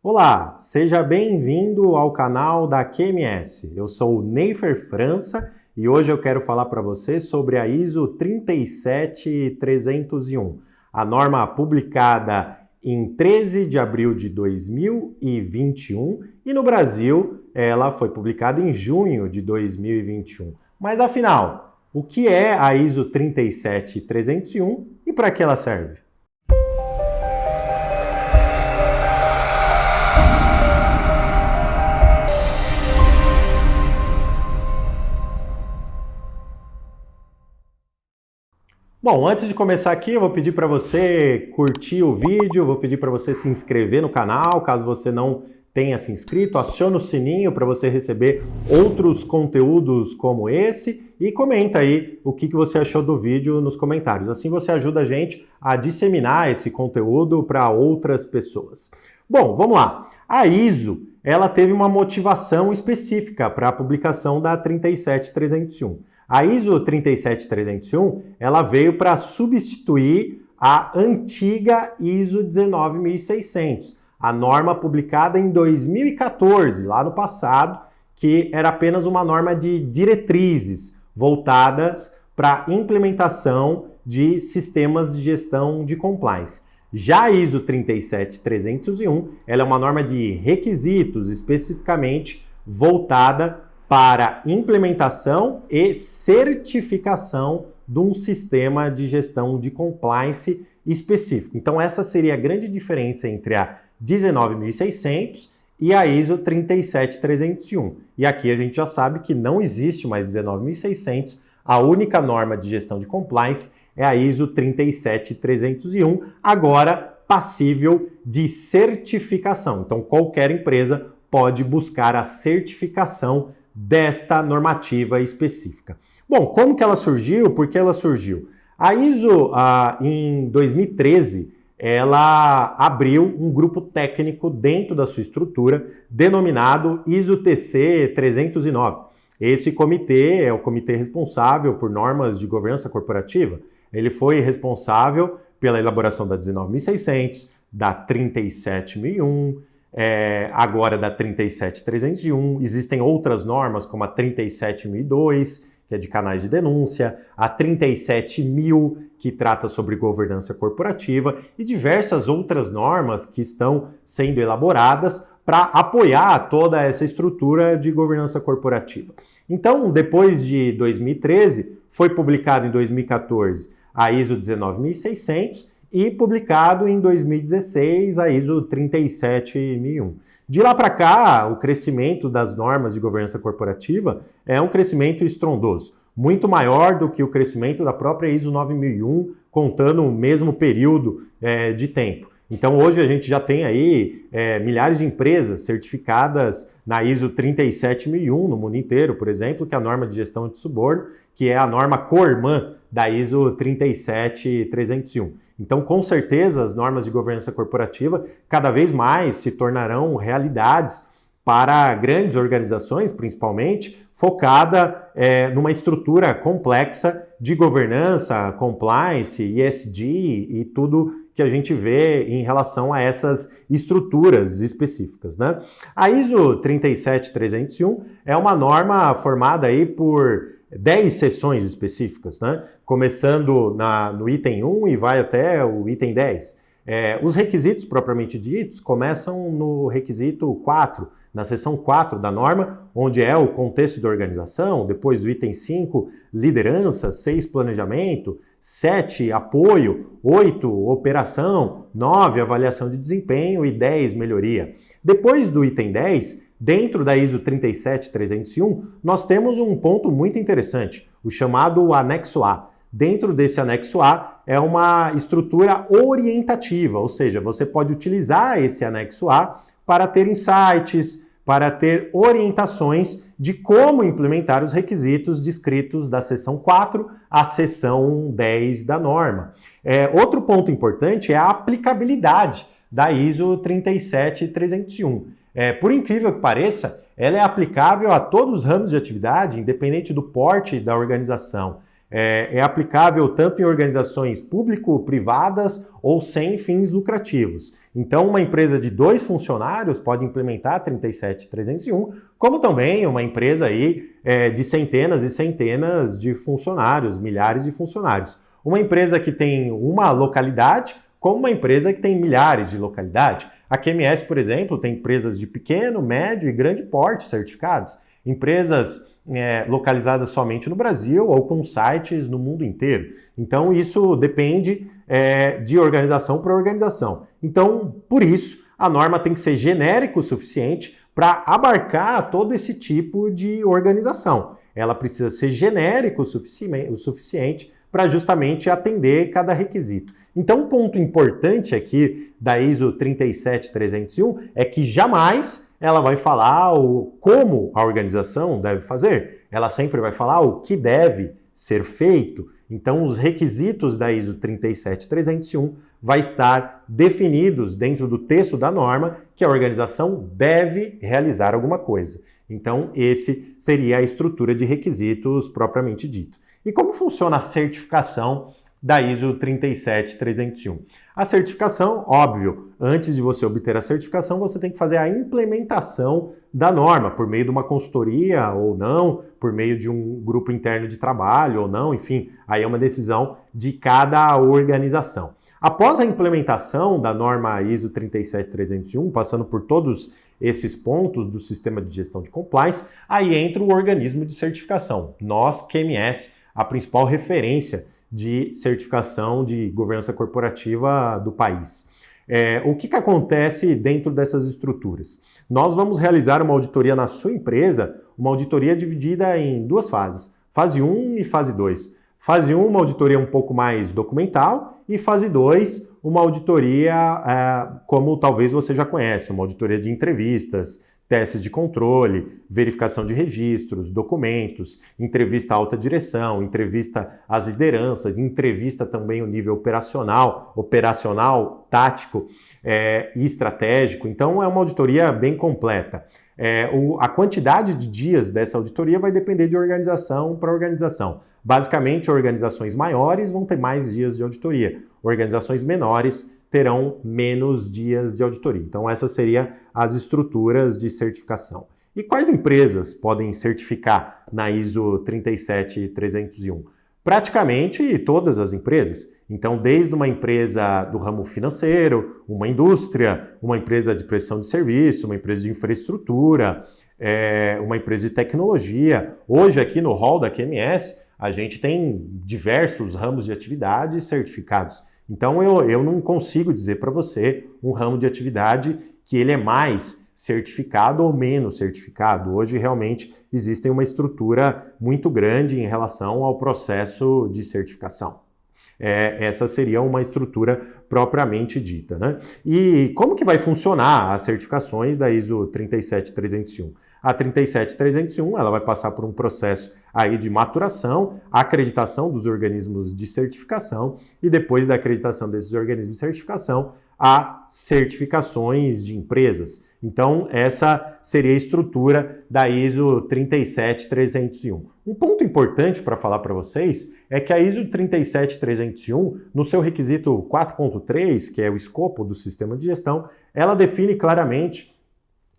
Olá, seja bem-vindo ao canal da QMS. Eu sou o Neifer França e hoje eu quero falar para você sobre a ISO 37301, a norma publicada em 13 de abril de 2021 e no Brasil ela foi publicada em junho de 2021. Mas afinal, o que é a ISO 37301 e para que ela serve? Bom, antes de começar aqui, eu vou pedir para você curtir o vídeo, vou pedir para você se inscrever no canal, caso você não tenha se inscrito, aciona o sininho para você receber outros conteúdos como esse e comenta aí o que você achou do vídeo nos comentários. Assim você ajuda a gente a disseminar esse conteúdo para outras pessoas. Bom, vamos lá. A ISO, ela teve uma motivação específica para a publicação da 37301. A ISO 37301, ela veio para substituir a antiga ISO 19600, a norma publicada em 2014, lá no passado, que era apenas uma norma de diretrizes voltadas para a implementação de sistemas de gestão de compliance. Já a ISO 37301, ela é uma norma de requisitos especificamente voltada para implementação e certificação de um sistema de gestão de compliance específico. Então essa seria a grande diferença entre a 19600 e a ISO 37301. E aqui a gente já sabe que não existe mais 19600, a única norma de gestão de compliance é a ISO 37301, agora passível de certificação. Então qualquer empresa pode buscar a certificação desta normativa específica. Bom, como que ela surgiu? Por que ela surgiu? A ISO, em 2013, ela abriu um grupo técnico dentro da sua estrutura, denominado ISO TC 309. Esse comitê é o comitê responsável por normas de governança corporativa. Ele foi responsável pela elaboração da 19600, da 37001, agora da 37301, existem outras normas como a 37002, que é de canais de denúncia, a 37000, que trata sobre governança corporativa, e diversas outras normas que estão sendo elaboradas para apoiar toda essa estrutura de governança corporativa. Então, depois de 2013, foi publicado em 2014 a ISO 19600, e publicado em 2016 a ISO 37001. De lá para cá, o crescimento das normas de governança corporativa é um crescimento estrondoso, muito maior do que o crescimento da própria ISO 9001, contando o mesmo período de tempo. Então hoje a gente já tem aí milhares de empresas certificadas na ISO 37001 no mundo inteiro, por exemplo, que é a norma de gestão de suborno, que é a norma co-irmã da ISO 37301. Então, com certeza, as normas de governança corporativa cada vez mais se tornarão realidades para grandes organizações, principalmente, focada numa estrutura complexa de governança, compliance, ESG e tudo que a gente vê em relação a essas estruturas específicas, né? A ISO 37301 é uma norma formada aí por 10 seções específicas, né? Começando no item 1 e vai até o item 10. Os requisitos propriamente ditos começam no requisito 4, na seção 4 da norma, onde é o contexto da organização, depois o item 5, liderança, 6, planejamento, 7, apoio, 8, operação, 9, avaliação de desempenho e 10, melhoria. Depois do item 10, dentro da ISO 37301, nós temos um ponto muito interessante, o chamado anexo A. Dentro desse anexo A é uma estrutura orientativa, ou seja, você pode utilizar esse anexo A para ter insights, para ter orientações de como implementar os requisitos descritos da seção 4 à seção 10 da norma. Outro ponto importante é a aplicabilidade da ISO 37301. Por incrível que pareça, ela é aplicável a todos os ramos de atividade, independente do porte da organização. É aplicável tanto em organizações público-privadas ou sem fins lucrativos. Então, uma empresa de 2 funcionários pode implementar 37301, como também uma empresa aí, de centenas e centenas de funcionários, milhares de funcionários. Uma empresa que tem uma localidade, como uma empresa que tem milhares de localidades. A QMS, por exemplo, tem empresas de pequeno, médio e grande porte certificados. Empresas localizadas somente no Brasil ou com sites no mundo inteiro. Então, isso depende de organização para organização. Então, por isso, a norma tem que ser genérica o suficiente para abarcar todo esse tipo de organização. Ela precisa ser genérica o suficiente para justamente atender cada requisito. Então, um ponto importante aqui da ISO 37301 é que jamais ela vai falar como a organização deve fazer. Ela sempre vai falar o que deve ser feito. Então, os requisitos da ISO 37301 vai estar definidos dentro do texto da norma que a organização deve realizar alguma coisa. Então, esse seria a estrutura de requisitos propriamente dito. E como funciona a certificação da ISO 37301? A certificação, óbvio, antes de você obter a certificação, você tem que fazer a implementação da norma, por meio de uma consultoria ou não, por meio de um grupo interno de trabalho ou não, enfim, aí é uma decisão de cada organização. Após a implementação da norma ISO 37301, passando por todos esses pontos do sistema de gestão de compliance, aí entra o organismo de certificação. Nós, QMS, a principal referência de certificação de governança corporativa do país. O que acontece dentro dessas estruturas? Nós vamos realizar uma auditoria na sua empresa, uma auditoria dividida em 2 fases, fase 1 e fase 2. Fase 1, uma auditoria um pouco mais documental, e fase 2, uma auditoria como talvez você já conhece, uma auditoria de entrevistas, testes de controle, verificação de registros, documentos, entrevista à alta direção, entrevista às lideranças, entrevista também o nível operacional, tático e estratégico. Então, é uma auditoria bem completa. A quantidade de dias dessa auditoria vai depender de organização para organização. Basicamente, organizações maiores vão ter mais dias de auditoria. Organizações menores terão menos dias de auditoria. Então, essas seriam as estruturas de certificação. E quais empresas podem certificar na ISO 37301? Praticamente todas as empresas. Então, desde uma empresa do ramo financeiro, uma indústria, uma empresa de prestação de serviço, uma empresa de infraestrutura, uma empresa de tecnologia. Hoje, aqui no hall da QMS, a gente tem diversos ramos de atividade certificados. Então, eu não consigo dizer para você um ramo de atividade que ele é mais certificado ou menos certificado. Hoje, realmente, existe uma estrutura muito grande em relação ao processo de certificação. Essa seria uma estrutura propriamente dita, né? E como que vai funcionar as certificações da ISO 37301? A 37301 ela vai passar por um processo aí de maturação, acreditação dos organismos de certificação e depois da acreditação desses organismos de certificação, a certificações de empresas. Então, essa seria a estrutura da ISO 37301. Um ponto importante para falar para vocês é que a ISO 37301, no seu requisito 4.3, que é o escopo do sistema de gestão, ela define claramente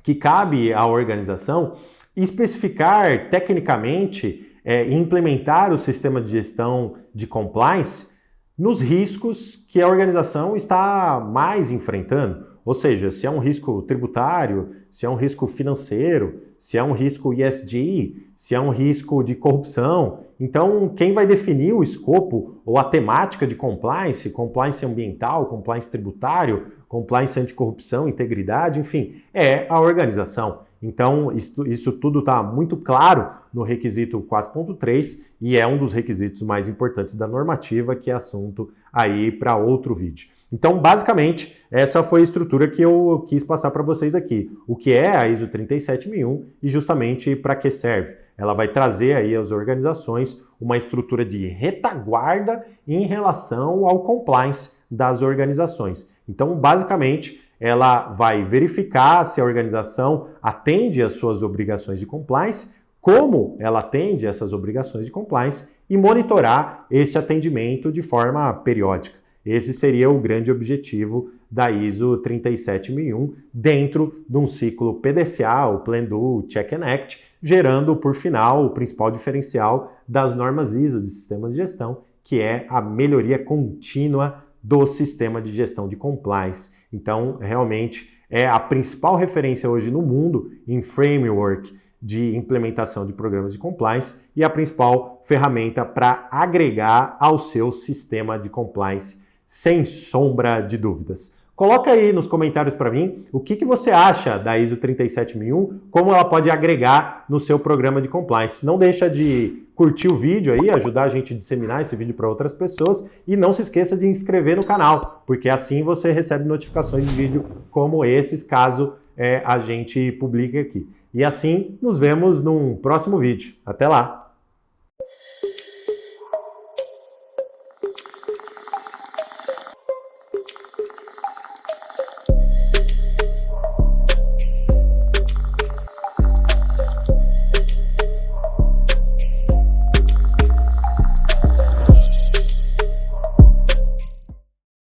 que cabe à organização especificar tecnicamente e implementar o sistema de gestão de compliance nos riscos que a organização está mais enfrentando. Ou seja, se é um risco tributário, se é um risco financeiro, se é um risco ESG, se é um risco de corrupção. Então, quem vai definir o escopo ou a temática de compliance, compliance ambiental, compliance tributário, compliance anticorrupção, integridade, enfim, é a organização. Então, isso tudo está muito claro no requisito 4.3 e é um dos requisitos mais importantes da normativa, que é assunto aí para outro vídeo. Então, basicamente, essa foi a estrutura que eu quis passar para vocês aqui. O que é a ISO 37001 e justamente para que serve. Ela vai trazer aí às organizações uma estrutura de retaguarda em relação ao compliance das organizações. Então, basicamente, ela vai verificar se a organização atende às suas obrigações de compliance, como ela atende essas obrigações de compliance e monitorar este atendimento de forma periódica. Esse seria o grande objetivo da ISO 37001 dentro de um ciclo PDCA, o Plan Do Check and Act, gerando, por final, o principal diferencial das normas ISO de sistema de gestão, que é a melhoria contínua do sistema de gestão de compliance. Então, realmente, é a principal referência hoje no mundo em framework de implementação de programas de compliance e a principal ferramenta para agregar ao seu sistema de compliance, sem sombra de dúvidas. Coloca aí nos comentários para mim o que você acha da ISO 37001, como ela pode agregar no seu programa de compliance. Não deixa de curtir o vídeo aí, ajudar a gente a disseminar esse vídeo para outras pessoas e não se esqueça de inscrever no canal, porque assim você recebe notificações de vídeo como esses, caso a gente publique aqui. E assim nos vemos num próximo vídeo. Até lá!